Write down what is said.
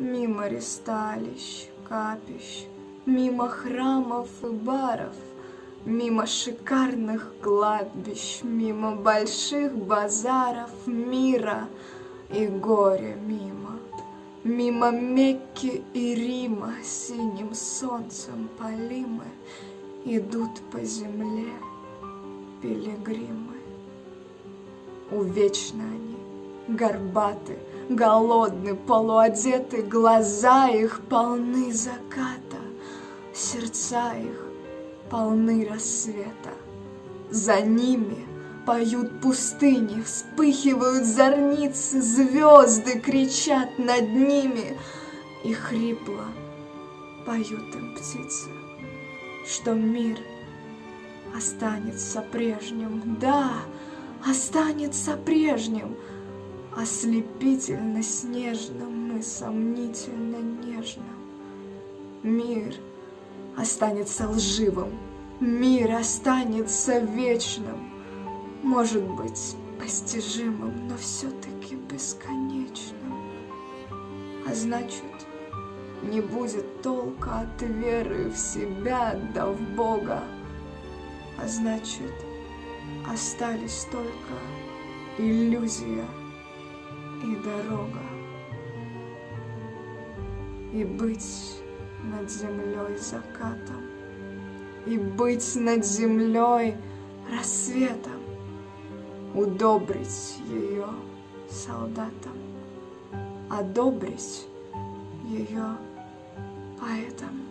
Мимо ристалищ, капищ, мимо храмов и баров, мимо шикарных кладбищ, мимо больших базаров мира и горя мимо, мимо Мекки и Рима синим солнцем полимы идут по земле пилигримы. Увечны они, горбаты, голодны, полуодеты, глаза их полны заката, сердца их полны рассвета. За ними поют пустыни, вспыхивают зорницы, звезды кричат над ними, и хрипло поют им птицы, что мир останется прежним, да, останется прежним, ослепительно снежным и сомнительно нежным. Мир останется лживым, мир останется вечным, может быть, постижимым, но все-таки бесконечным. А значит, не будет толка от веры в себя да в Бога, а значит, остались только иллюзия и дорога. И быть над землей закатом, и быть над землей рассветом, удобрить ее солдатам, одобрить ее поэтам.